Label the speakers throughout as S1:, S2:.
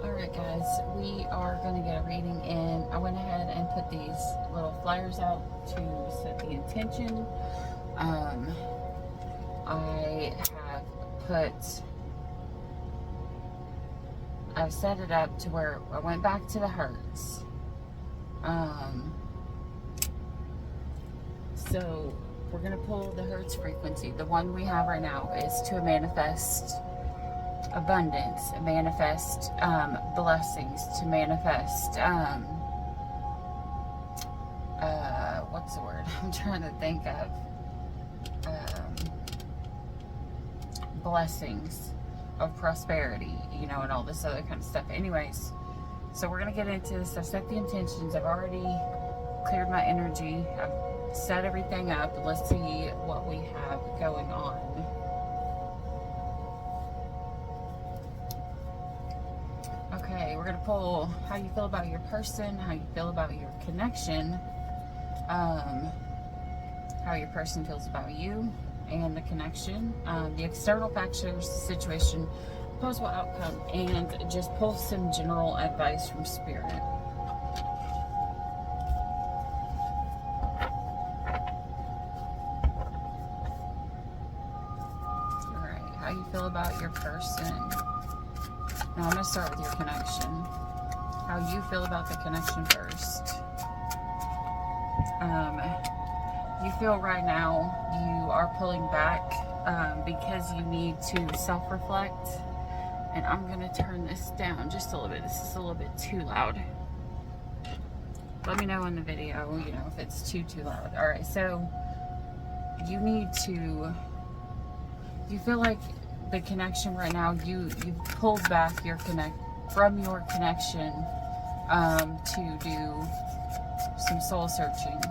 S1: Alright guys, we are going to get a reading in. I went ahead and put these little flyers out to set the intention. I have I've set it up to where I went back to the hurts. So we're going to pull the hurts frequency. The one we have right now is to manifest abundance, manifest blessings, to manifest what's the word I'm trying to think of, blessings of prosperity, you know, and all this other kind of stuff. Anyways, so we're gonna get into this. I've set the intentions. I've already cleared my energy. I've set everything up. Let's see what we have going on. Okay, we're going to pull how you feel about your person, how you feel about your connection, how your person feels about you and the connection, the external factors, the situation, possible outcome, and just pull some general advice from Spirit. Alright, how you feel about your person. Now I'm going to start with your connection. How you feel about the connection first. You feel right now you are pulling back because you need to self-reflect. And I'm going to turn this down just a little bit. This is a little bit too loud. Let me know in the video, you know, if it's too loud. Alright, so you need to, you feel like the connection right now, you've pulled back from your connection to do some soul searching.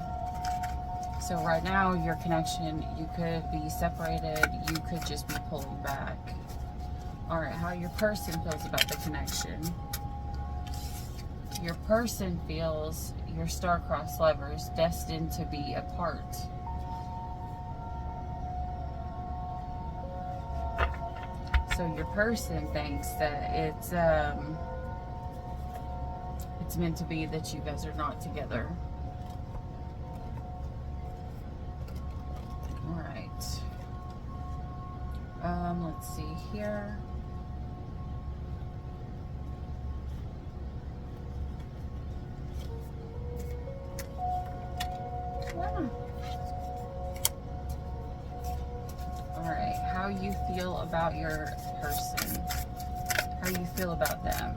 S1: So right now your connection, you could be separated, you could just be pulling back. Alright, how your person feels about the connection. Your person feels your star-crossed lovers destined to be apart. So your person thinks that it's meant to be, that you guys are not together. All right. Let's see here. Alright, how you feel about your person. How you feel about them.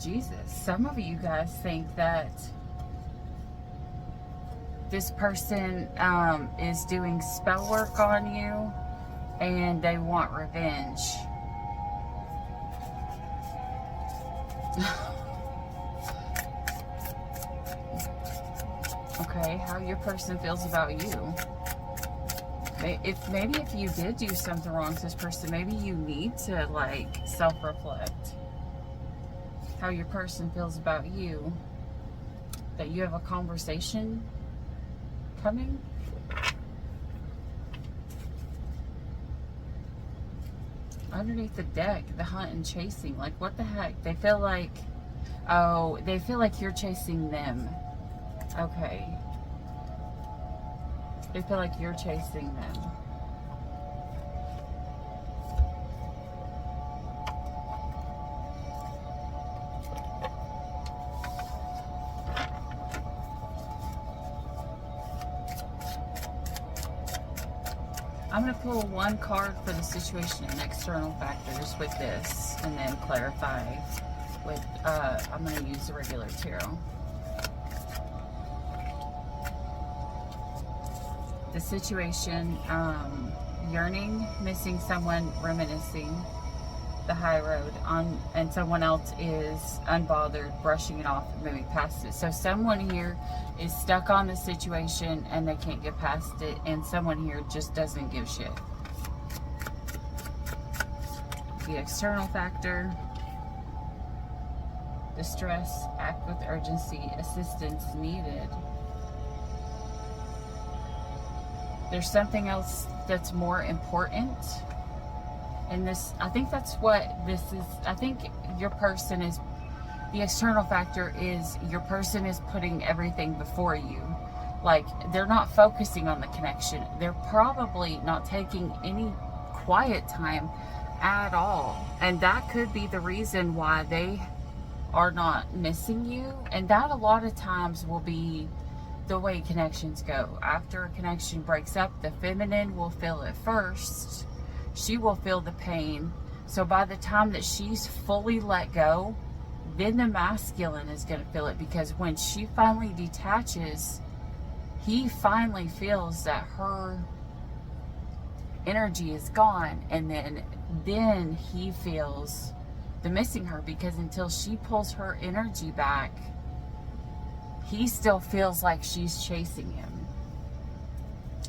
S1: Jesus, some of you guys think that this person is doing spell work on you and they want revenge. Okay, how your person feels about you. Maybe if you did do something wrong to this person, maybe you need to like self-reflect. How your person feels about you. That you have a conversation coming. Underneath the deck, the hunt and chasing. Like, what the heck? They feel like, oh, they feel like you're chasing them. Okay. They feel like you're chasing them. I'm going to pull one card for the situation and external factors with this, and then clarify with, I'm going to use the regular tarot. The situation, yearning, missing someone, reminiscing, the high road, and someone else is unbothered, brushing it off and moving past it. So someone here is stuck on the situation and they can't get past it, and someone here just doesn't give shit. The external factor, distress, act with urgency, assistance needed. There's something else that's more important And this, I think that's what this is. I think your person is, the external factor is your person is putting everything before you. Like, they're not focusing on the connection. They're probably not taking any quiet time at all. And that could be the reason why they are not missing you. And that a lot of times will be the way connections go. After a connection breaks up, the feminine will feel it first. She will feel the pain. So by the time that she's fully let go, then the masculine is going to feel it, because when she finally detaches, he finally feels that her energy is gone, and then he feels the missing her, because until she pulls her energy back, he still feels like she's chasing him.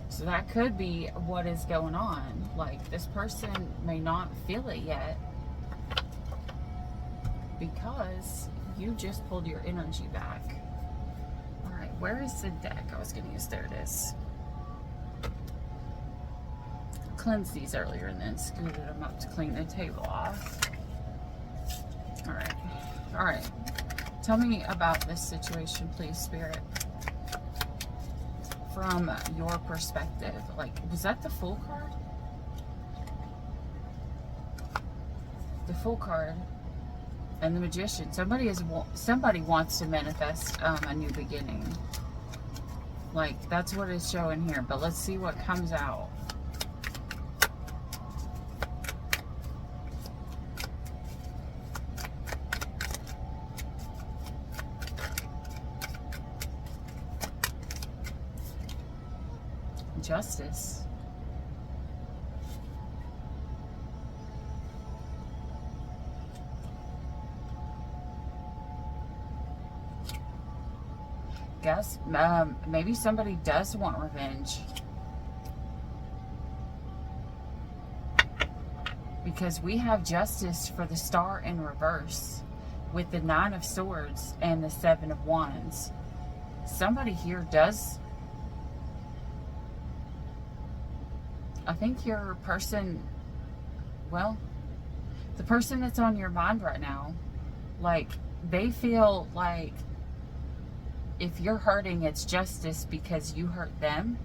S1: So that could be what is going on. Like, this person may not feel it yet because you just pulled your energy back. All right, where is the deck I was going to use? There it is. Cleansed these earlier and then scooted them up to clean the table off. All right. Tell me about this situation, please, Spirit. From your perspective. Like, was that the Fool card? The Fool card and the Magician. Somebody wants to manifest a new beginning. Like, that's what it's showing here. But let's see what comes out. Justice. Guess maybe somebody does want revenge, because we have Justice for the Star in reverse with the Nine of Swords and the Seven of Wands. Somebody here does. I think your person, well, the person that's on your mind right now, like, they feel like if you're hurting, it's justice because you hurt them,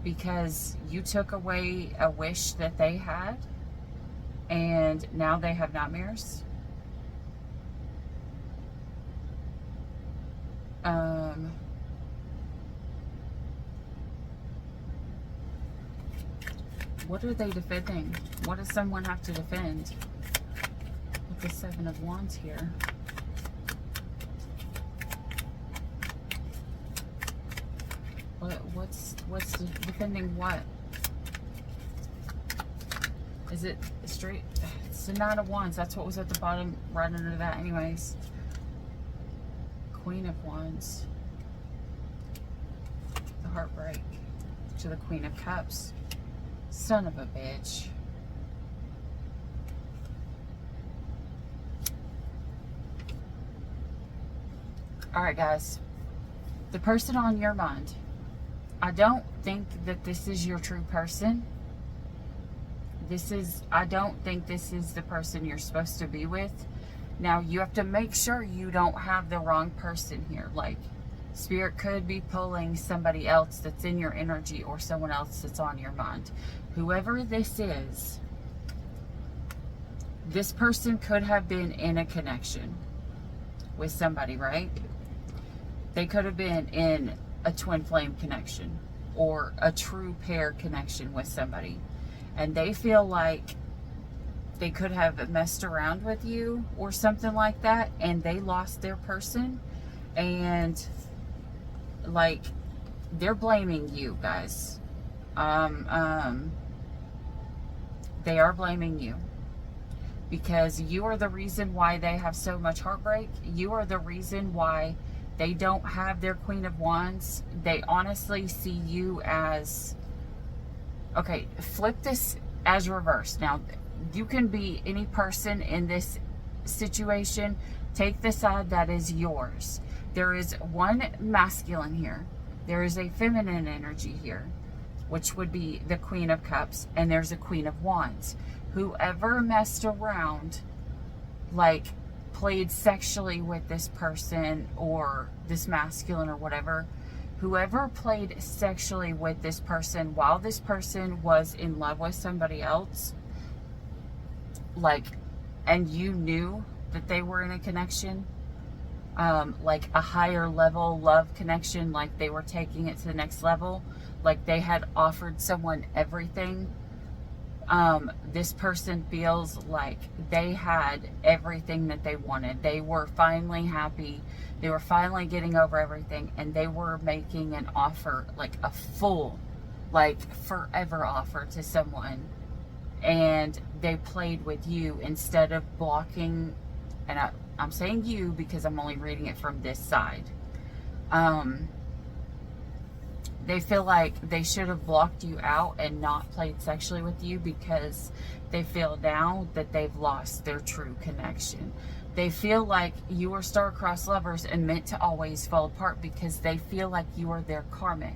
S1: because you took away a wish that they had, and now they have nightmares. What are they defending? What does someone have to defend? With the Seven of Wands here. What's defending what? Is it straight? It's the Nine of Wands. That's what was at the bottom right under that anyways. Queen of Wands. The heartbreak to the Queen of Cups. Son of a bitch. Alright, guys. The person on your mind. I don't think that this is your true person. I don't think this is the person you're supposed to be with. Now, you have to make sure you don't have the wrong person here. Like, Spirit could be pulling somebody else that's in your energy, or someone else that's on your mind. Whoever this is, this person could have been in a connection with somebody, right? They could have been in a twin flame connection or a true pair connection with somebody. And they feel like they could have messed around with you or something like that, and they lost their person. And like, they're blaming you, guys. They are blaming you, because you are the reason why they have so much heartbreak. You are the reason why they don't have their Queen of Wands. They honestly see you as, okay, flip this as reverse. Now, you can be any person in this situation. Take the side that is yours. There is one masculine here. There is a feminine energy here, which would be the Queen of Cups, and there's a Queen of Wands. whoever messed around, like played sexually with this person or this masculine or whatever, whoever played sexually with this person while this person was in love with somebody else, like, and you knew that they were in a connection, like a higher level love connection, like they were taking it to the next level, like they had offered someone everything. This person feels like they had everything that they wanted. They were finally happy. They were finally getting over everything, and they were making an offer, like a full, like forever offer to someone. And they played with you instead of blocking. And I'm saying you because I'm only reading it from this side. They feel like they should have blocked you out and not played sexually with you because they feel now that they've lost their true connection. They feel like you are star-crossed lovers and meant to always fall apart because they feel like you are their karmic.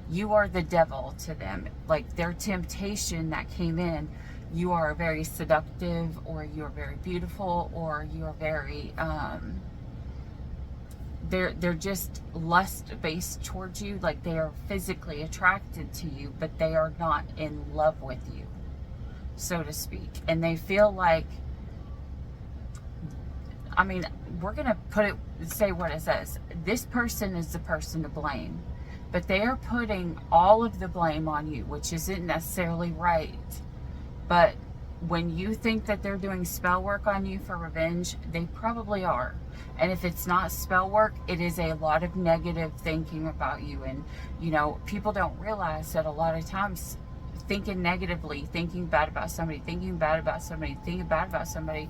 S1: You are the devil to them. Like their temptation that came in, you are very seductive, or you're very beautiful, or you're very... They're just lust-based towards you, like they are physically attracted to you, but they are not in love with you, so to speak. And they feel like, I mean, we're going to say what it says. This person is the person to blame, but they are putting all of the blame on you, which isn't necessarily right. But when you think that they're doing spell work on you for revenge, they probably are. And if it's not spell work, it is a lot of negative thinking about you. And, you know, people don't realize that a lot of times thinking negatively, thinking bad about somebody, thinking bad about somebody, thinking bad about somebody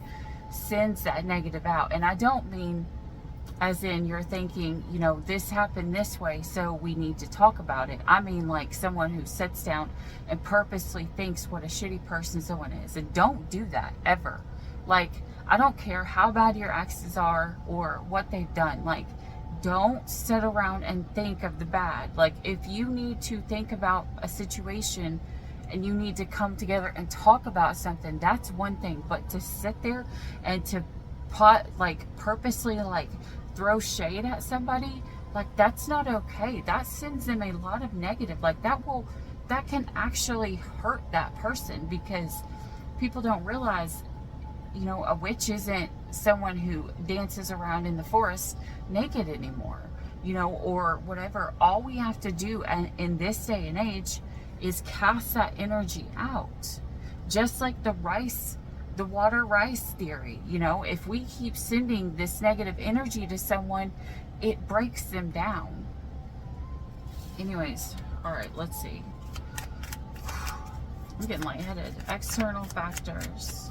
S1: sends that negative out. And I don't mean as in you're thinking, you know, this happened this way, so we need to talk about it. I mean like someone who sits down and purposely thinks what a shitty person someone is. And don't do that ever. Like, I don't care how bad your exes are or what they've done. Like, don't sit around and think of the bad. Like, if you need to think about a situation and you need to come together and talk about something, that's one thing. But to sit there and to purposely throw shade at somebody, like, that's not okay. That sends them a lot of negative. Like, that can actually hurt that person, because people don't realize, you know, a witch isn't someone who dances around in the forest naked anymore, you know, or whatever. All we have to do in this day and age is cast that energy out. Just like the water rice theory, you know, if we keep sending this negative energy to someone, it breaks them down. Anyways, all right, let's see. I'm getting lightheaded. External factors.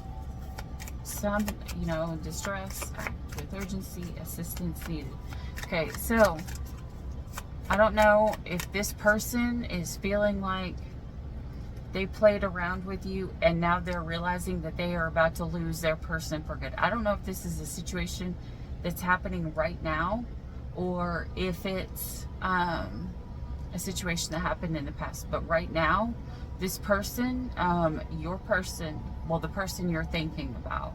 S1: Some, you know, distress, act with urgency, assistance needed. Okay, so I don't know if this person is feeling like they played around with you and now they're realizing that they are about to lose their person for good. I don't know if this is a situation that's happening right now, or if it's a situation that happened in the past. But right now, this person, your person, well, the person you're thinking about,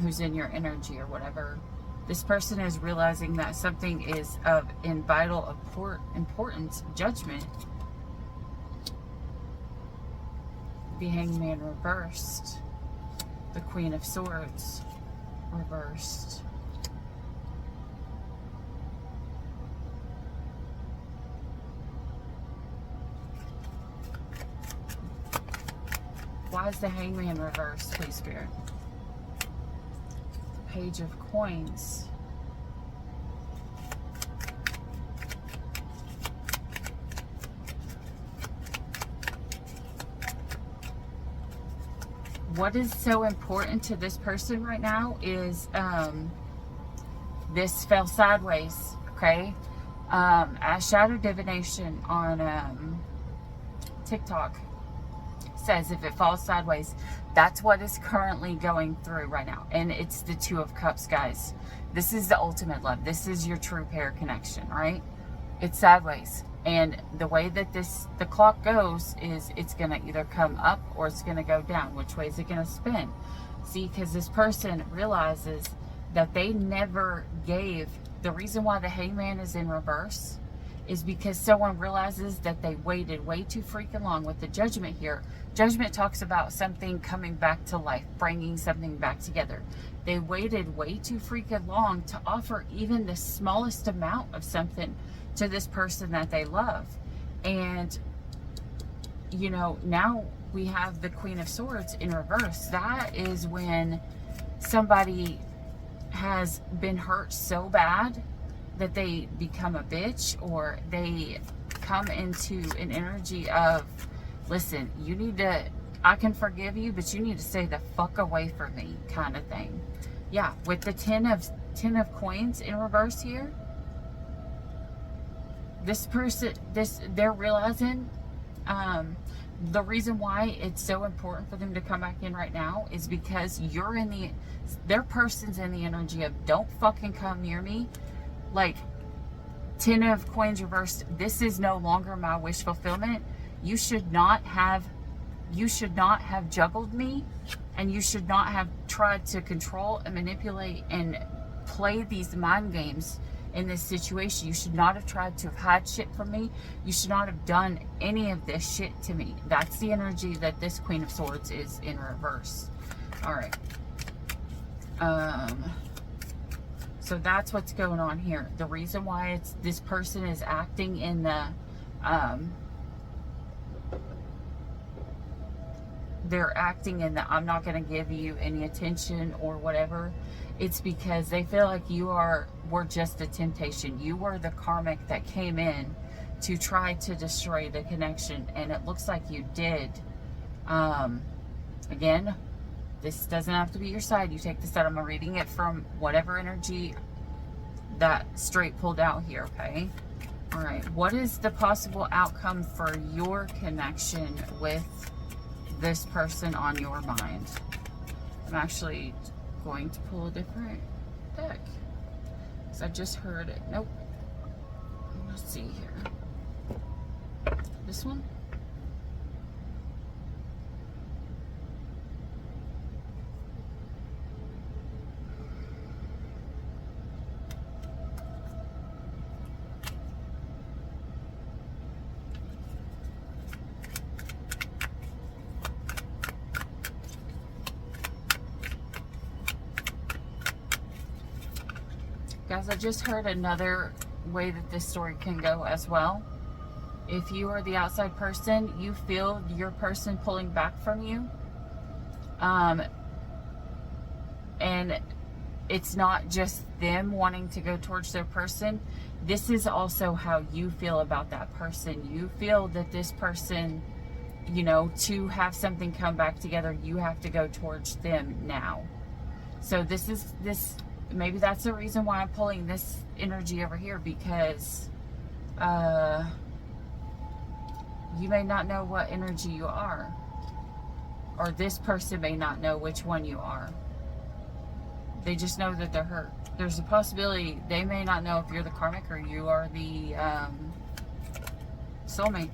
S1: who's in your energy or whatever, this person is realizing that something is of vital importance, judgment. The Hangman reversed. The Queen of Swords reversed. Why is the Hangman reversed, please, Spirit? The Page of Coins. What is so important to this person right now is this fell sideways, okay? As Shadow Divination on TikTok says, if it falls sideways, that's what is currently going through right now. And it's the Two of Cups, guys. This is the ultimate love. This is your true pair connection, right? It's sideways. And the way that the clock goes is it's going to either come up or it's going to go down. Which way is it going to spin? See, because this person realizes that they never gave. The reason why the hangman is in reverse is because someone realizes that they waited way too freaking long with the judgment here. Judgment talks about something coming back to life, bringing something back together. They waited way too freaking long to offer even the smallest amount of something to this person that they love. And, you know, now we have the Queen of Swords in reverse. That is when somebody has been hurt so bad that they become a bitch, or they come into an energy of, listen, you need to, I can forgive you, but you need to stay the fuck away from me, kind of thing. Yeah, with the 10 of coins in reverse here, this person, they're realizing, the reason why it's so important for them to come back in right now is because you're in their person's in the energy of, don't fucking come near me. Like, 10 of coins reversed, this is no longer my wish fulfillment. You should not have juggled me, and you should not have tried to control and manipulate and play these mind games in this situation. You should not have tried to hide shit from me. You should not have done any of this shit to me. That's the energy that this Queen of Swords is in reverse. All right. So that's what's going on here. The reason why this person is acting in the, they're acting in the, I'm not going to give you any attention or whatever. It's because they feel like were just a temptation. You were the karmic that came in to try to destroy the connection, and it looks like you did. Again, this doesn't have to be your side. You take the side. I'm reading it from whatever energy that straight pulled out here, okay? All right. What is the possible outcome for your connection with this person on your mind? I'm actually going to pull a different deck, because I just heard it. Nope. Let's see here. This one? Guys, I just heard another way that this story can go as well. If you are the outside person, you feel your person pulling back from you. And it's not just them wanting to go towards their person. This is also how you feel about that person. You feel that this person, you know, to have something come back together, you have to go towards them now. So maybe that's the reason why I'm pulling this energy over here, because you may not know what energy you are, or this person may not know which one you are. They just know that they're hurt. There's a possibility they may not know if you're the karmic or you are the soulmate.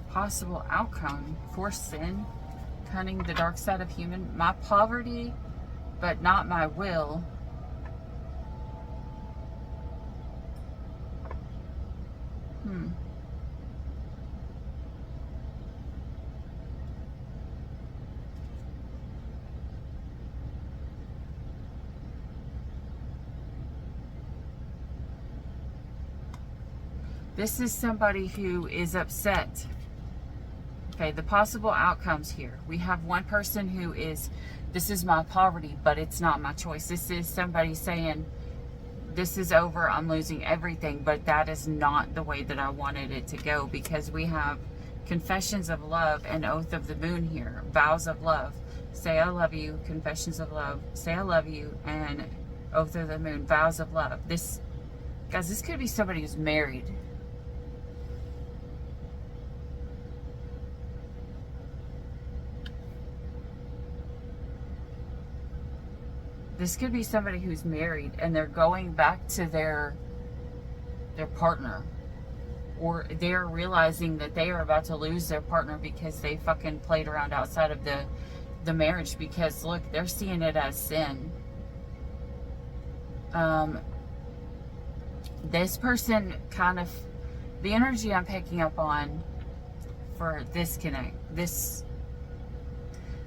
S1: Possible outcome: forced sin, cunning, the dark side of human, my poverty, but not my will. This is somebody who is upset. Okay, the possible outcomes here. We have one person who is, this is my poverty, but it's not my choice. This is somebody saying, this is over, I'm losing everything, but that is not the way that I wanted it to go, because we have confessions of love and oath of the moon here, vows of love. Say I love you, confessions of love, say I love you, and oath of the moon, vows of love. This, guys, this could be somebody who's married. This could be somebody who's married and they're going back to their partner, or they're realizing that they are about to lose their partner because they fucking played around outside of the marriage, because look, they're seeing it as sin. This person kind of, the energy I'm picking up on for this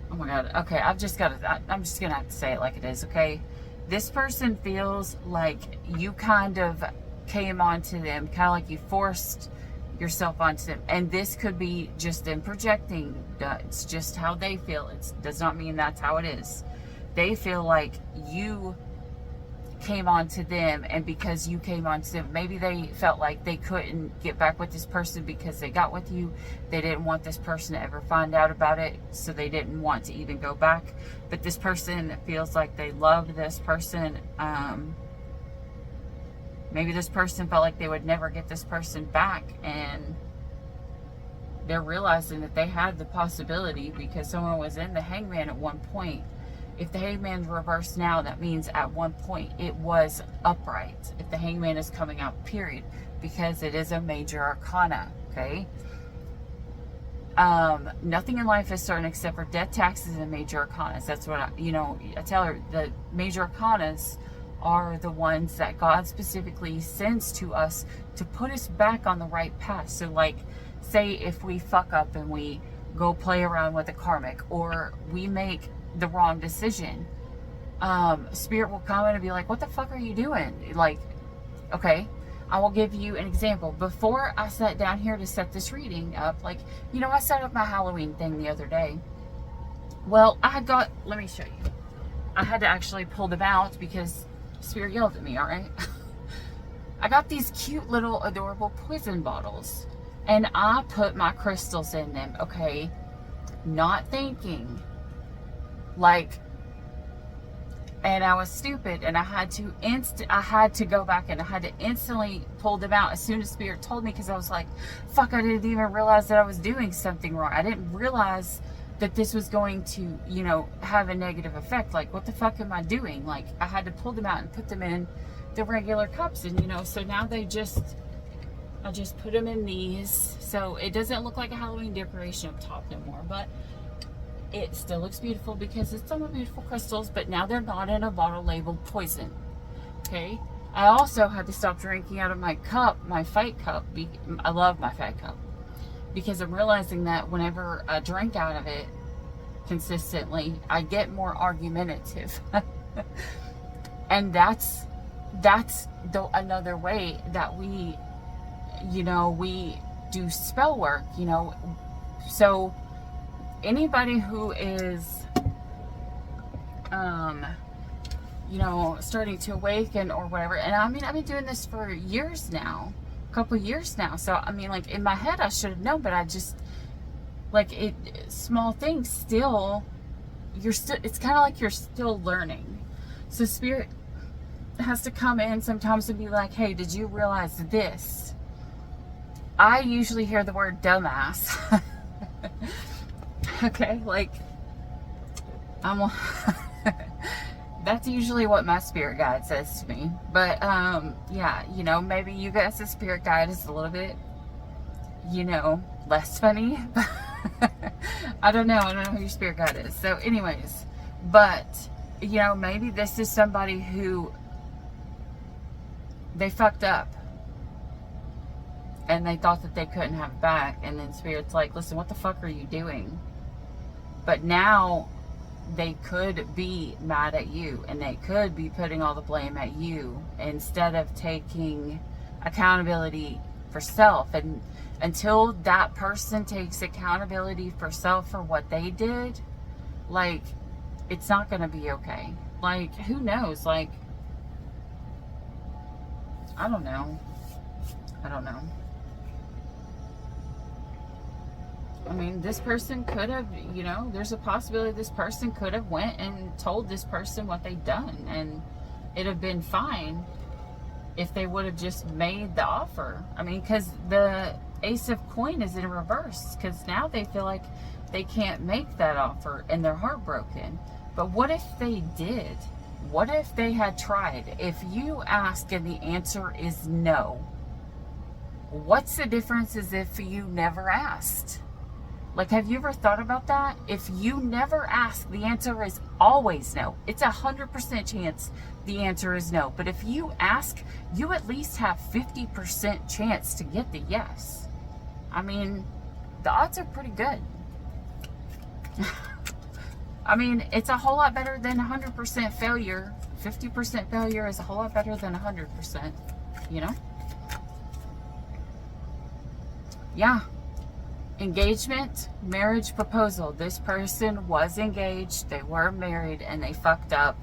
S1: oh my god, okay, I'm just gonna have to say it like it is, okay? This person feels like you kind of came onto them, kind of like you forced yourself onto them, and this could be just them projecting. It's just how they feel. It does not mean that's how it is. They feel like you came onto them, and because you came onto them, maybe they felt like they couldn't get back with this person because they got with you. They didn't want this person to ever find out about it, so they didn't want to even go back. But this person feels like they loved this person. Maybe this person felt like they would never get this person back, and they're realizing that they had the possibility because someone was in the hangman at one point. If the hangman's reversed now, that means at one point it was upright. If the hangman is coming out, period, because it is a major arcana, okay? Nothing in life is certain except for death, taxes, and major arcanas. That's what I tell her. The major arcanas are the ones that God specifically sends to us to put us back on the right path. So like, say if we fuck up and we go play around with a karmic, or we make the wrong decision, Spirit will come in and be like, what the fuck are you doing? Like, okay, I will give you an example. Before I sat down here to set this reading up, like, I set up my Halloween thing the other day. Well, let me show you. I had to actually pull them out because Spirit yelled at me, all right? I got these cute little adorable poison bottles, and I put my crystals in them, okay? Not thinking. And I was stupid, and I had to go back, and I had to instantly pull them out as soon as Spirit told me, because I was like, fuck, I didn't even realize that I was doing something wrong. I didn't realize that this was going to, have a negative effect. Like, what the fuck am I doing? Like, I had to pull them out and put them in the regular cups, and so now I just put them in these, so it doesn't look like a Halloween decoration up top no more, but it still looks beautiful because it's some beautiful crystals, but now they're not in a bottle labeled poison, okay? I also had to stop drinking out of my cup, my fight cup. I love my fight cup, because I'm realizing that whenever I drink out of it consistently, I get more argumentative. And that's another way that we do spell work, so anybody who is starting to awaken or whatever, and I mean, I've been doing this for years now, a couple years now, so I mean, like, in my head I should have known, but I just, like, small things still, it's kind of like you're still learning. So Spirit has to come in sometimes and be like, hey, did you realize this? I usually hear the word dumbass. Okay, like, that's usually what my spirit guide says to me. But yeah, maybe you guys' spirit guide is a little bit, less funny. I don't know who your spirit guide is. So anyways, but maybe this is somebody who they fucked up and they thought that they couldn't have it back, and then Spirit's like, listen, what the fuck are you doing? But now they could be mad at you, and they could be putting all the blame at you instead of taking accountability for self. And until that person takes accountability for self for what they did, like, it's not going to be okay. Like, who knows? Like, I don't know. I mean, this person could have, there's a possibility this person could have went and told this person what they'd done, and it'd have been fine if they would have just made the offer. I mean, because the Ace of Coin is in reverse, because now they feel like they can't make that offer and they're heartbroken. But what if they did? What if they had tried? If you ask and the answer is no, what's the difference as if you never asked? Like, have you ever thought about that? If you never ask, the answer is always no. It's 100% chance the answer is no. But if you ask, you at least have 50% chance to get the yes. I mean, the odds are pretty good. I mean, it's a whole lot better than 100% failure. 50% failure is a whole lot better than 100%, you know? Yeah. Engagement, marriage proposal. This person was engaged, they were married, and they fucked up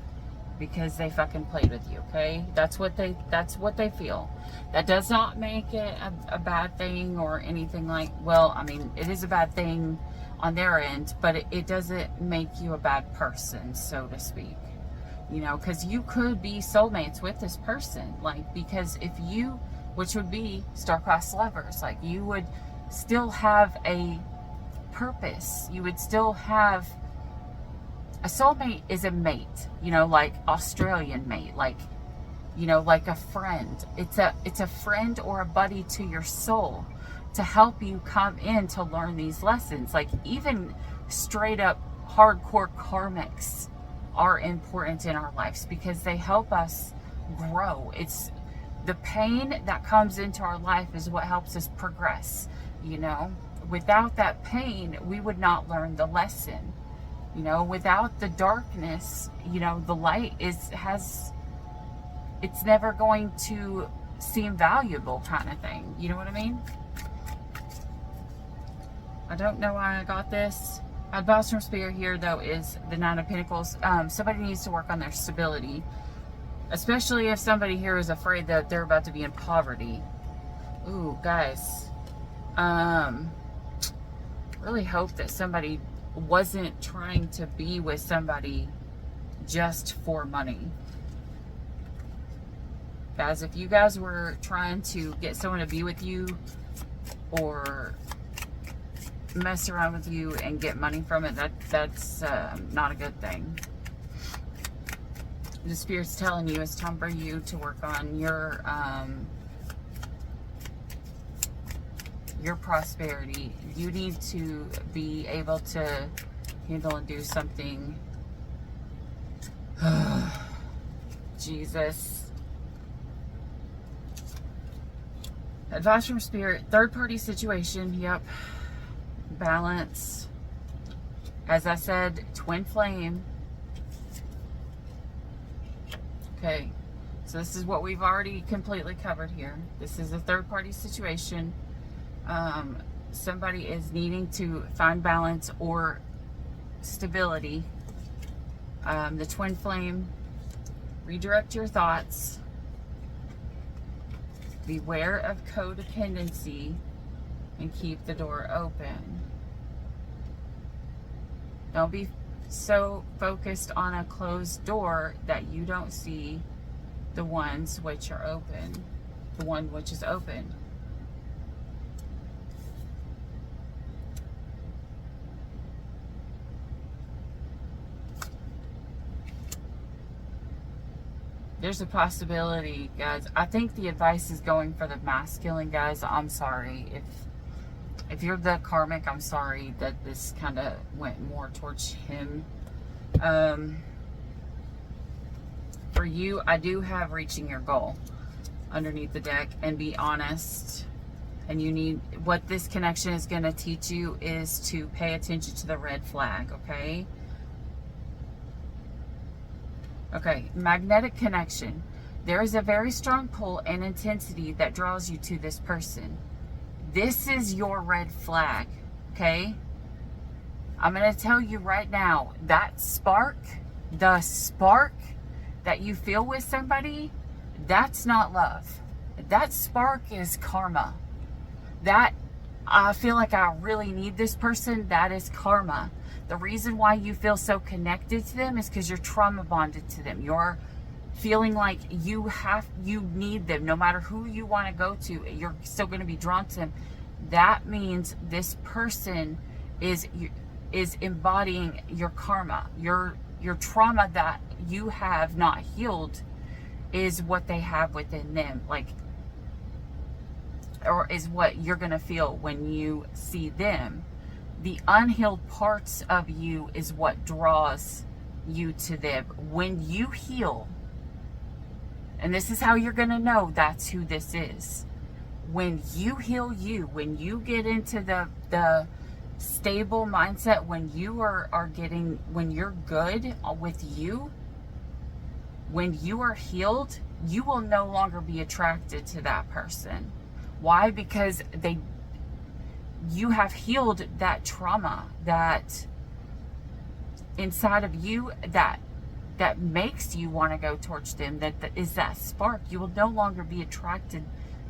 S1: because they fucking played with you, okay? That's what they feel. That does not make it a bad thing or anything like, well, I mean, it is a bad thing on their end, but it doesn't make you a bad person, so to speak. You know, because you could be soulmates with this person, like, because if you, which would be star-crossed lovers, like, you would still have a purpose. You would still have a soulmate is a mate, you know, like Australian mate, like, you know, like a friend. It's a friend or a buddy to your soul to help you come in to learn these lessons. Like, even straight up hardcore karmics are important in our lives because they help us grow. It's the pain that comes into our life is what helps us progress. You know, without that pain, we would not learn the lesson. You know, without the darkness, you know, the light it's never going to seem valuable, kind of thing. You know what I mean? I don't know why I got this. Advice from Spirit here, though, is the Nine of Pentacles. Somebody needs to work on their stability, especially if somebody here is afraid that they're about to be in poverty. Ooh, guys. Really hope that somebody wasn't trying to be with somebody just for money. Guys, if you guys were trying to get someone to be with you or mess around with you and get money from it, that's not a good thing. The Spirit's telling you it's time for you to work on your prosperity. You need to be able to handle and do something. Jesus. Advice from Spirit. Third party situation. Yep. Balance. As I said, twin flame. Okay. So this is what we've already completely covered here. This is a third party situation. Somebody is needing to find balance or stability. The twin flame, redirect your thoughts. Beware of codependency and keep the door open. Don't be so focused on a closed door that you don't see the ones which are open, the one which is open. There's a possibility, guys. I think the advice is going for the masculine, guys. I'm sorry. If you're the karmic, I'm sorry that this kind of went more towards him. For you, I do have reaching your goal underneath the deck, and be honest. And you need, what this connection is going to teach you is to pay attention to the red flag, okay? Okay, magnetic connection. There is a very strong pull and intensity that draws you to this person. This is your red flag, okay? I'm going to tell you right now, that spark, the spark that you feel with somebody, that's not love. That spark is karma. That, I feel like I really need this person, that is karma. The reason why you feel so connected to them is because you're trauma bonded to them. You're feeling like you need them. No matter who you want to go to, you're still going to be drawn to them. That means this person is embodying your karma. your trauma that you have not healed is what they have within them, like, or is what you're going to feel when you see them. The unhealed parts of you is what draws you to them. When you heal, and this is how you're going to know that's who this is. When you heal you, when you get into the stable mindset, when you when you're good with you, when you are healed, you will no longer be attracted to that person. Why? Because you have healed that trauma that inside of you that makes you want to go towards them, that is that spark. You will no longer be attracted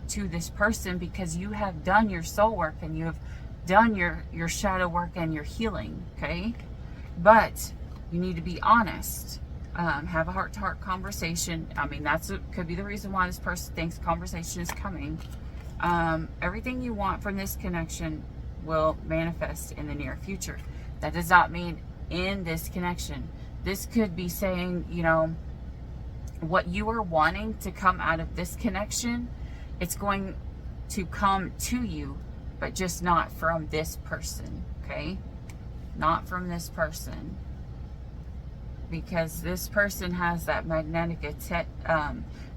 S1: to this person because you have done your soul work and you have done your shadow work and your healing, okay? But you need to be honest. Have a heart-to-heart conversation. I mean, could be the reason why this person thinks conversation is coming. Everything you want from this connection will manifest in the near future. That does not mean in this connection. This could be saying, you know, what you are wanting to come out of this connection, it's going to come to you, but just not from this person, okay? Not from this person. Because this person has that magnetic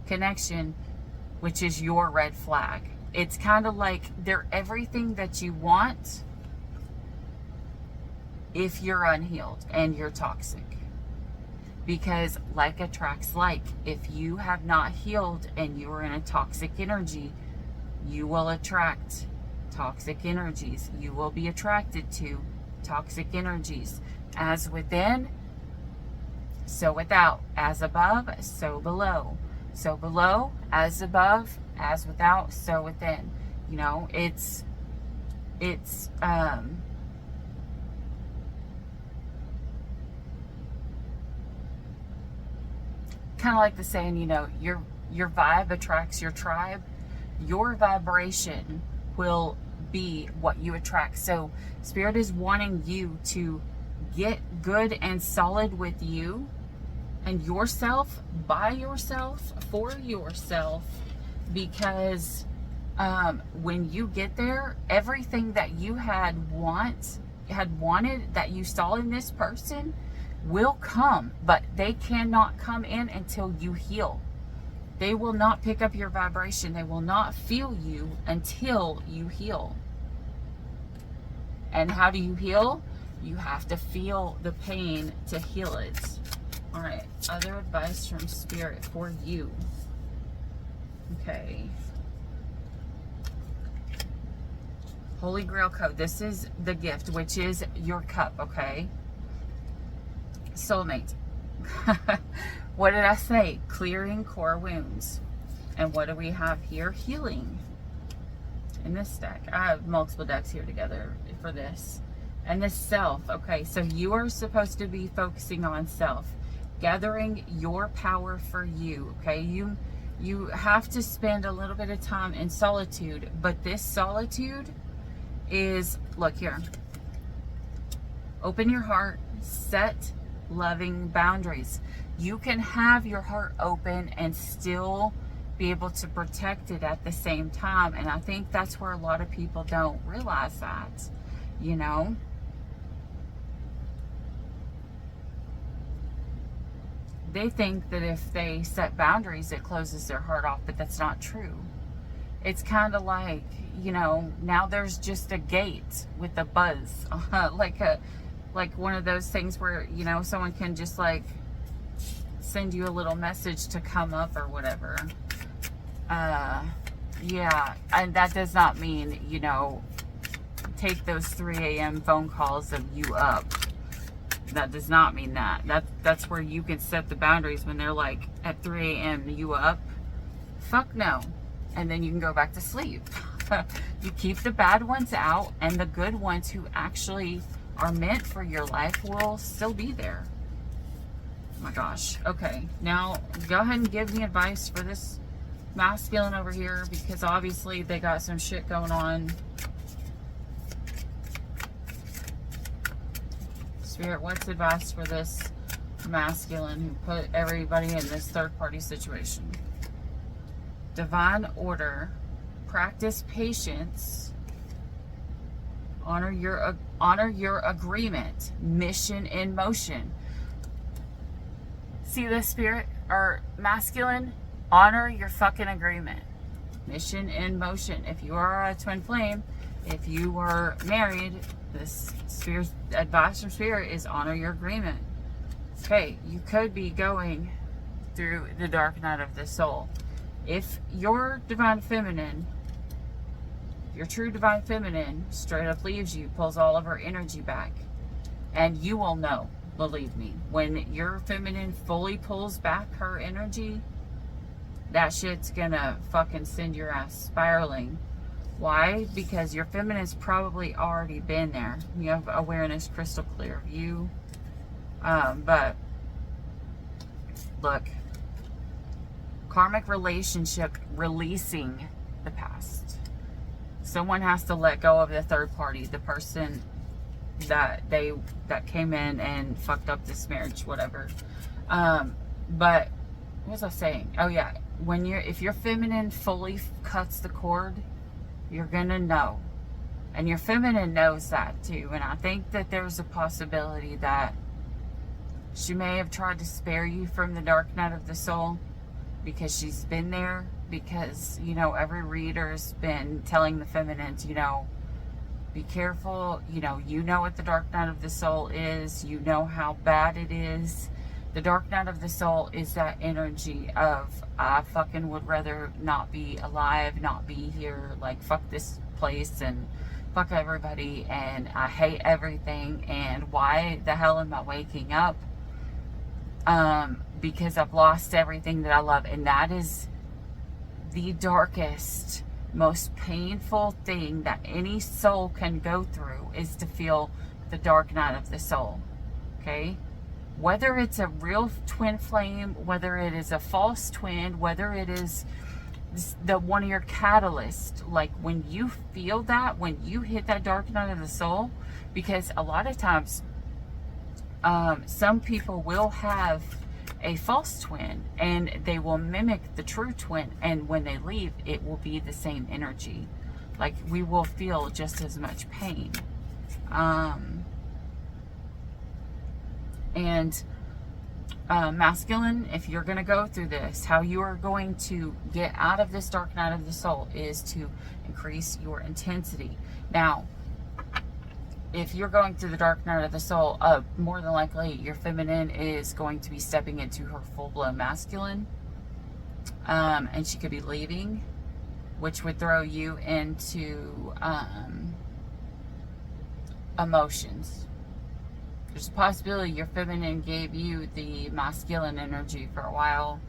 S1: connection, which is your red flag. It's kind of like they're everything that you want if you're unhealed and you're toxic. Because like attracts like. If you have not healed and you are in a toxic energy, you will attract toxic energies. You will be attracted to toxic energies. As within, so without. As above, so below. So below, as above, as without, so within. You know, it's kind of like the saying, you know, your vibe attracts your tribe. Your vibration will be what you attract. So Spirit is wanting you to get good and solid with you and yourself, by yourself, for yourself, because when you get there, everything that you had wanted that you saw in this person will come, but they cannot come in until you heal. They will not pick up your vibration. They will not feel you until you heal. And how do you heal? You have to feel the pain to heal it. All right, other advice from Spirit for you. Okay. Holy Grail code. This is the gift, which is your cup, okay? Soulmate. What did I say? Clearing core wounds. And what do we have here? Healing. In this deck. I have multiple decks here together for this. And this self. Okay, so you are supposed to be focusing on self. Gathering your power for you. Okay, you have to spend a little bit of time in solitude. But this solitude is, look here. Open your heart. Set loving boundaries. You can have your heart open and still be able to protect it at the same time. And I think that's where a lot of people don't realize that, you know. They think that if they set boundaries, it closes their heart off, but that's not true. It's kind of like, you know, now there's just a gate with a buzz, like one of those things where, you know, someone can just like send you a little message to come up or whatever. Yeah, and that does not mean, you know, take those 3 a.m. phone calls of you up. That does not mean that. That's where you can set the boundaries when they're like at 3 a.m. you up. Fuck no. And then you can go back to sleep. You keep the bad ones out, and the good ones who actually are meant for your life will still be there. Oh my gosh. Okay, now go ahead and give me advice for this masculine over here, because obviously they got some shit going on. Spirit, what's advice for this masculine who put everybody in this third party situation. Divine order, practice patience, honor your agreement, mission in motion. See this, spirit or masculine? Honor your fucking agreement. Mission in motion. If you are a twin flame, if you are married, this spirit's advice from spirit is honor your agreement. Okay, you could be going through the dark night of the soul. If your divine feminine, your true divine feminine straight up leaves you, pulls all of her energy back, and you will know, believe me, when your feminine fully pulls back her energy, that shit's gonna fucking send your ass spiraling. Why? Because your feminine's probably already been there. You have awareness, crystal clear view. But look, karmic relationship releasing the past. Someone has to let go of the third party, the person that came in and fucked up this marriage, whatever. But what was I saying? Oh yeah, if your feminine fully cuts the cord, you're gonna know, and your feminine knows that too. And I think that there's a possibility that she may have tried to spare you from the dark night of the soul because she's been there. Because, you know, every reader's been telling the feminines, you know, be careful. You know what the dark night of the soul is. You know how bad it is. The dark night of the soul is that energy of, I fucking would rather not be alive, not be here, like, fuck this place and fuck everybody, and I hate everything, and why the hell am I waking up? Because I've lost everything that I love. And that is the darkest, most painful thing that any soul can go through, is to feel the dark night of the soul. Okay? Whether it's a real twin flame, whether it is a false twin, whether it is the one of your catalysts, like when you feel that, when you hit that dark night of the soul, because a lot of times some people will have a false twin and they will mimic the true twin, and when they leave, it will be the same energy. Like, we will feel just as much pain. Masculine, if you're going to go through this, how you are going to get out of this dark night of the soul is to increase your intensity. Now, if you're going through the dark night of the soul, more than likely your feminine is going to be stepping into her full-blown masculine, and she could be leaving, which would throw you into emotions. There's a possibility your feminine gave you the masculine energy for a while,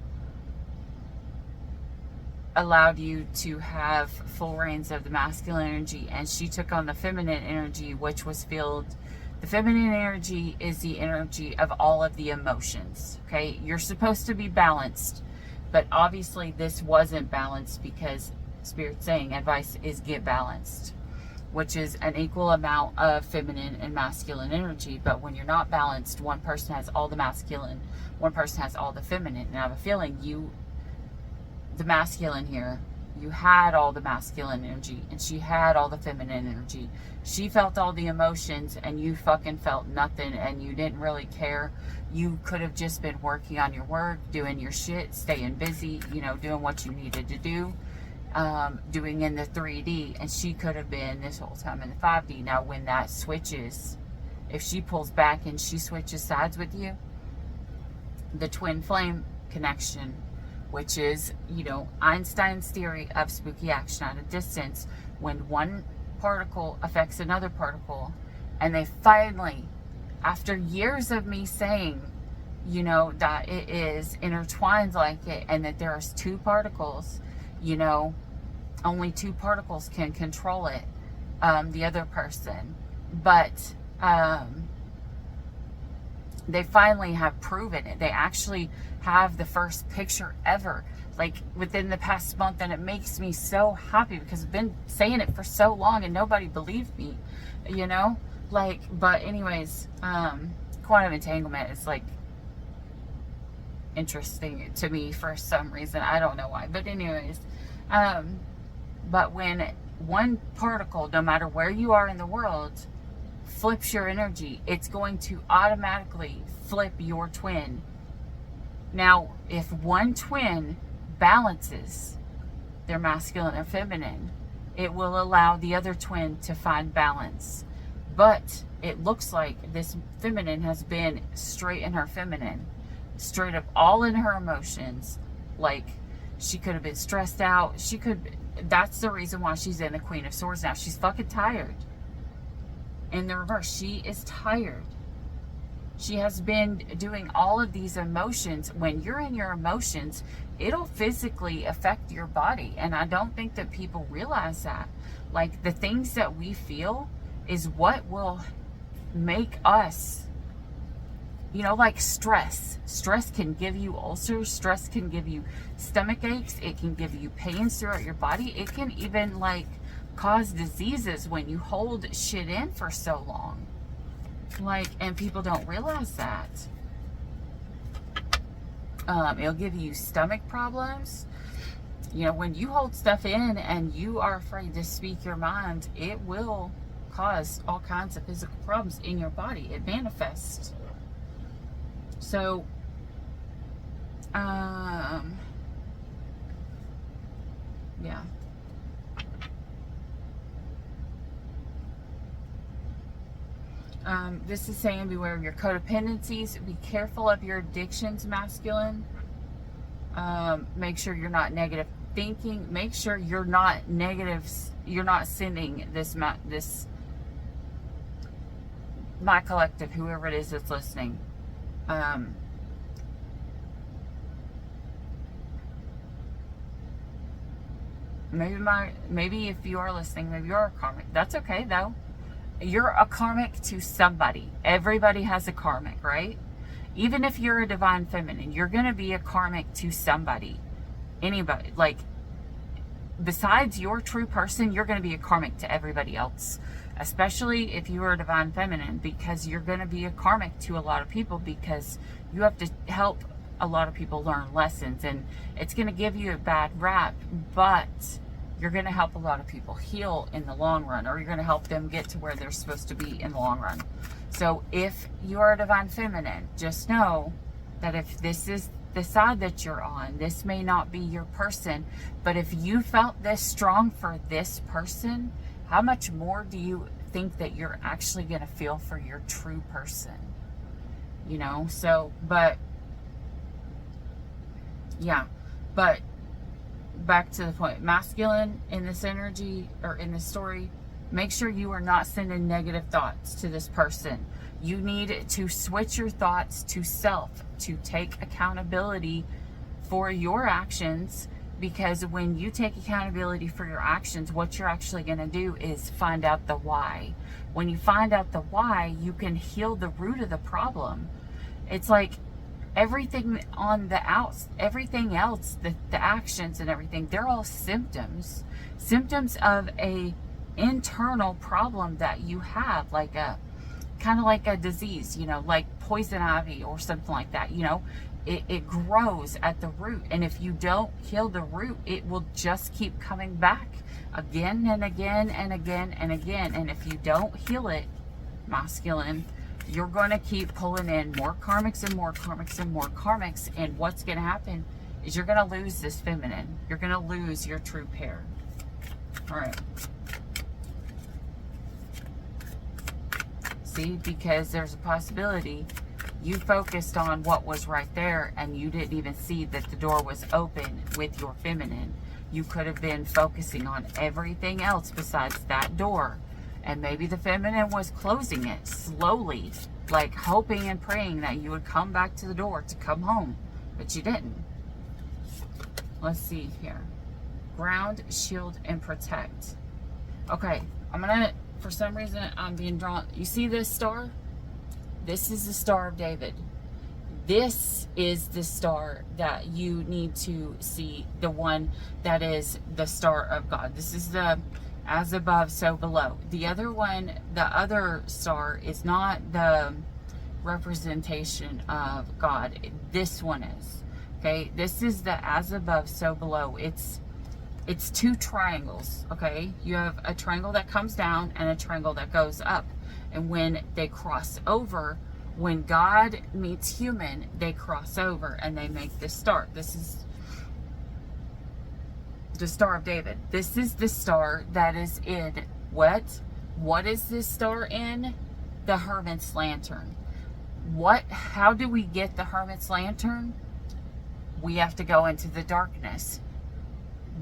S1: allowed you to have full reins of the masculine energy, and she took on the feminine energy, which was filled. The feminine energy is the energy of all of the emotions. Okay, you're supposed to be balanced, but obviously this wasn't balanced, because Spirit's saying advice is get balanced, which is an equal amount of feminine and masculine energy. But when you're not balanced, one person has all the masculine, one person has all the feminine. And I have a feeling the masculine here, you had all the masculine energy and she had all the feminine energy. She felt all the emotions and you fucking felt nothing, and you didn't really care. You could have just been working on your work, doing your shit, staying busy, doing what you needed to do, doing in the 3D, and she could have been this whole time in the 5D. Now when that switches, if she pulls back and she switches sides with you, the twin flame connection, which is, Einstein's theory of spooky action at a distance, when one particle affects another particle, and they finally, after years of me saying, that it is intertwined like it, and that there's two particles, only two particles can control it, the other person. But they finally have proven it. They actually have the first picture ever, like within the past month, and it makes me so happy because I've been saying it for so long and nobody believed me, but anyways, quantum entanglement is like interesting to me for some reason. I don't know why. But anyways, but when one particle, no matter where you are in the world, flips your energy, it's going to automatically flip your twin. Now, if one twin balances their masculine or feminine, it will allow the other twin to find balance. But it looks like this feminine has been straight in her feminine, straight up all in her emotions. Like, she could have been stressed out. That's the reason why she's in the Queen of Swords now. She's fucking tired. In the reverse, she is tired. She has been doing all of these emotions. When you're in your emotions, it'll physically affect your body. And I don't think that people realize that. Like, the things that we feel is what will make us, like stress. Stress can give you ulcers. Stress can give you stomach aches. It can give you pains throughout your body. It can even, cause diseases when you hold shit in for so long. And people don't realize that. It'll give you stomach problems. When you hold stuff in and you are afraid to speak your mind, it will cause all kinds of physical problems in your body. It manifests. So, yeah. This is saying beware of your codependencies. Be careful of your addictions, masculine. Make sure you're not negative thinking. Make sure you're not negative. You're not sending this my collective, whoever it is that's listening. Maybe if you are listening, maybe you're a karmic. That's okay though. You're a karmic to somebody. Everybody has a karmic, right? Even if you're a divine feminine, you're going to be a karmic to somebody. Anybody. Besides your true person, you're going to be a karmic to everybody else. Especially if you are a divine feminine, because you're going to be a karmic to a lot of people, because you have to help a lot of people learn lessons. And it's going to give you a bad rap, but you're going to help a lot of people heal in the long run, or you're going to help them get to where they're supposed to be in the long run. So if you are a divine feminine, just know that if this is the side that you're on, this may not be your person, but if you felt this strong for this person, how much more do you think that you're actually going to feel for your true person? So, but yeah, but back to the point, masculine in this energy or in this story, make sure you are not sending negative thoughts to this person. You need to switch your thoughts to self, to take accountability for your actions, because when you take accountability for your actions, what you're actually going to do is find out the why. When you find out the why, you can heal the root of the problem. It's like everything on the outs, everything else, the actions and everything, they're all symptoms of a internal problem that you have, kind of like a disease, like poison ivy or something like that. It grows at the root, and if you don't heal the root, it will just keep coming back again and again and again and again. And if you don't heal it, masculine, you're going to keep pulling in more karmics and more karmics and more karmics. And what's going to happen is you're going to lose this feminine. You're going to lose your true pair. All right. See, because there's a possibility you focused on what was right there and you didn't even see that the door was open with your feminine. You could have been focusing on everything else besides that door. And maybe the feminine was closing it slowly, hoping and praying that you would come back to the door to come home. But you didn't. Let's see here. Ground, shield, and protect. Okay, I'm going to, for some reason, I'm being drawn. You see this star? This is the Star of David. This is the star that you need to see, the one that is the star of God. This is the as above, so below. The other one, the other star, is not the representation of God. This one is. Okay, this is the as above, so below. It's two triangles, okay? You have a triangle that comes down and a triangle that goes up. And when they cross over, when God meets human, they cross over and they make this star. This is the Star of David. This is the star that is in what? What is this star in? The Hermit's Lantern. How do we get the Hermit's Lantern? We have to go into the darkness.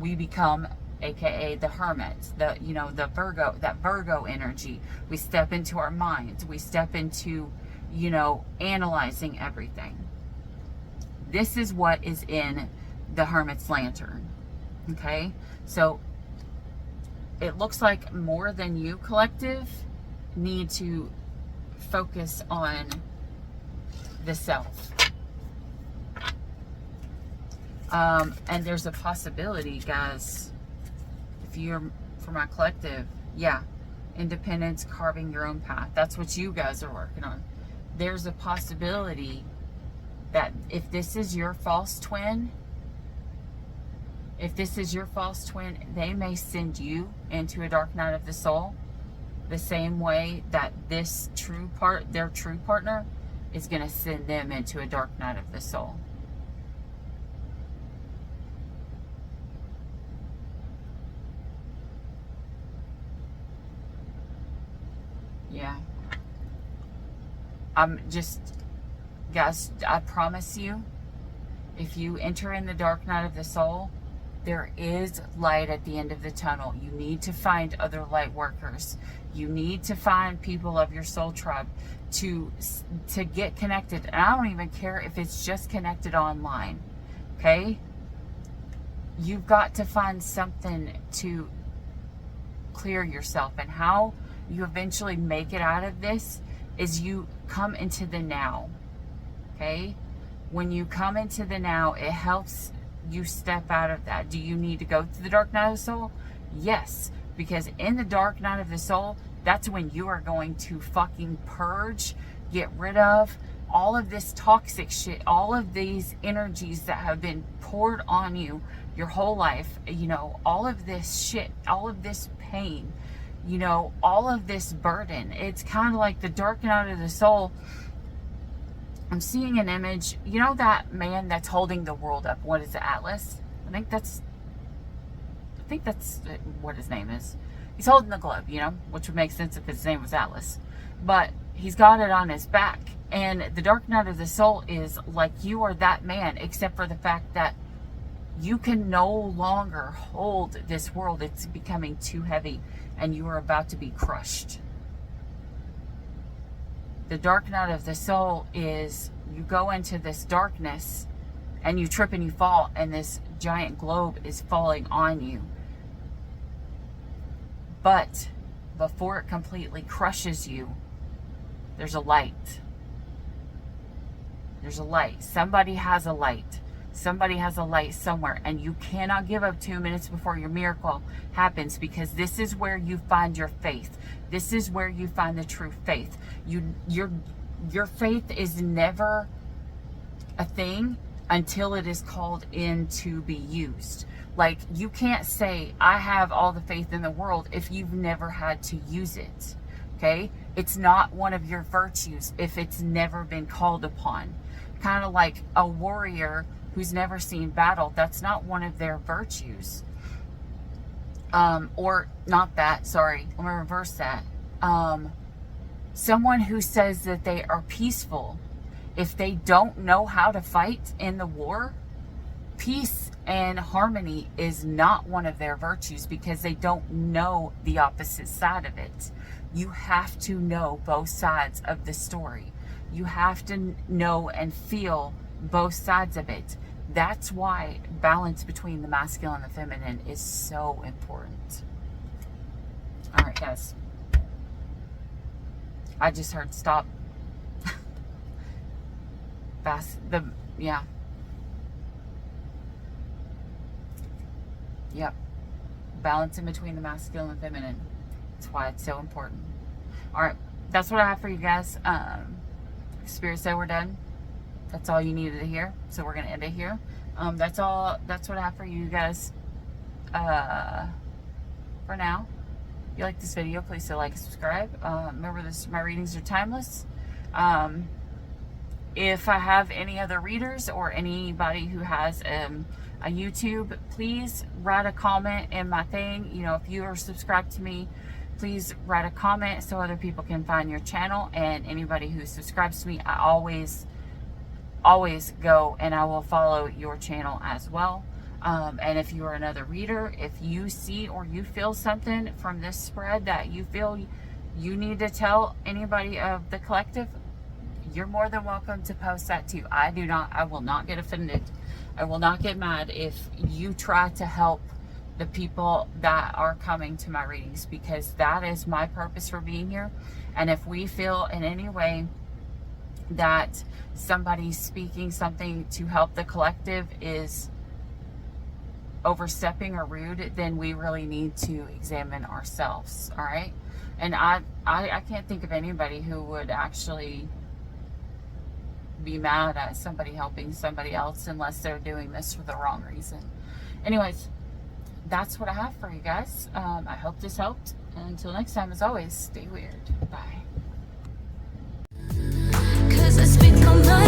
S1: We become, aka the hermit, the Virgo, that Virgo energy. We step into our minds. We step into, analyzing everything. This is what is in the Hermit's Lantern. Okay, so it looks like more than you, collective, need to focus on the self. And there's a possibility, guys, if you're for my collective, yeah, independence, carving your own path. That's what you guys are working on. There's a possibility that if this is your false twin, they may send you into a dark night of the soul the same way that their true partner is going to send them into a dark night of the soul. Yeah. Guys, I promise you, if you enter in the dark night of the soul, there is light at the end of the tunnel. You need to find other light workers. You need to find people of your soul tribe to get connected. And I don't even care if it's just connected online. Okay? You've got to find something to clear yourself. And how you eventually make it out of this is you come into the now. Okay? When you come into the now, it helps you step out of that. Do you need to go through the dark night of the soul? Yes, because in the dark night of the soul, that's when you are going to fucking purge, get rid of all of this toxic shit, all of these energies that have been poured on you your whole life, all of this shit, all of this pain, all of this burden. It's kind of like the dark night of the soul. I'm seeing an image. You know that man that's holding the world up? What is it, Atlas? I think that's what his name is. He's holding the globe, which would make sense if his name was Atlas. But he's got it on his back. And the dark night of the soul is like you are that man, except for the fact that you can no longer hold this world. It's becoming too heavy and you are about to be crushed. The dark night of the soul is you go into this darkness and you trip and you fall and this giant globe is falling on you. But before it completely crushes you, there's a light. There's a light. Somebody has a light. Somebody has a light somewhere, and you cannot give up 2 minutes before your miracle happens, because this is where you find your faith. This is where you find the true faith. Your faith is never a thing until it is called in to be used. Like, you can't say, I have all the faith in the world, if you've never had to use it. Okay? It's not one of your virtues if it's never been called upon. Kind of like a warrior who's never seen battle. That's not one of their virtues. Or not that, sorry. Let me reverse that. Someone who says that they are peaceful, if they don't know how to fight in the war, peace and harmony is not one of their virtues, because they don't know the opposite side of it. You have to know both sides of the story. You have to know and feel both sides of it. That's why balance between the masculine and the feminine is so important. All right, guys. I just heard stop. Yeah. Yep. Balance in between the masculine and feminine. That's why it's so important. All right. That's what I have for you guys. Spirit said we're done. That's all you needed to hear. So we're going to end it here. That's what I have for you guys for now. If you like this video, please hit like and subscribe. Remember, my readings are timeless. If I have any other readers or anybody who has a YouTube, please write a comment in my thing. You know, if you are subscribed to me, please write a comment so other people can find your channel. And anybody who subscribes to me, I always go and I will follow your channel as well. And if you are another reader, if you see or you feel something from this spread that you feel you need to tell anybody of the collective, you're more than welcome to post that too. I will not get offended. I will not get mad if you try to help the people that are coming to my readings, because that is my purpose for being here. And if we feel in any way that somebody speaking something to help the collective is overstepping or rude, then we really need to examine ourselves. All right. And I can't think of anybody who would actually be mad at somebody helping somebody else unless they're doing this for the wrong reason. Anyways, that's what I have for you guys. I hope this helped. And until next time, as always, stay weird. Bye. 'Cause I speak on my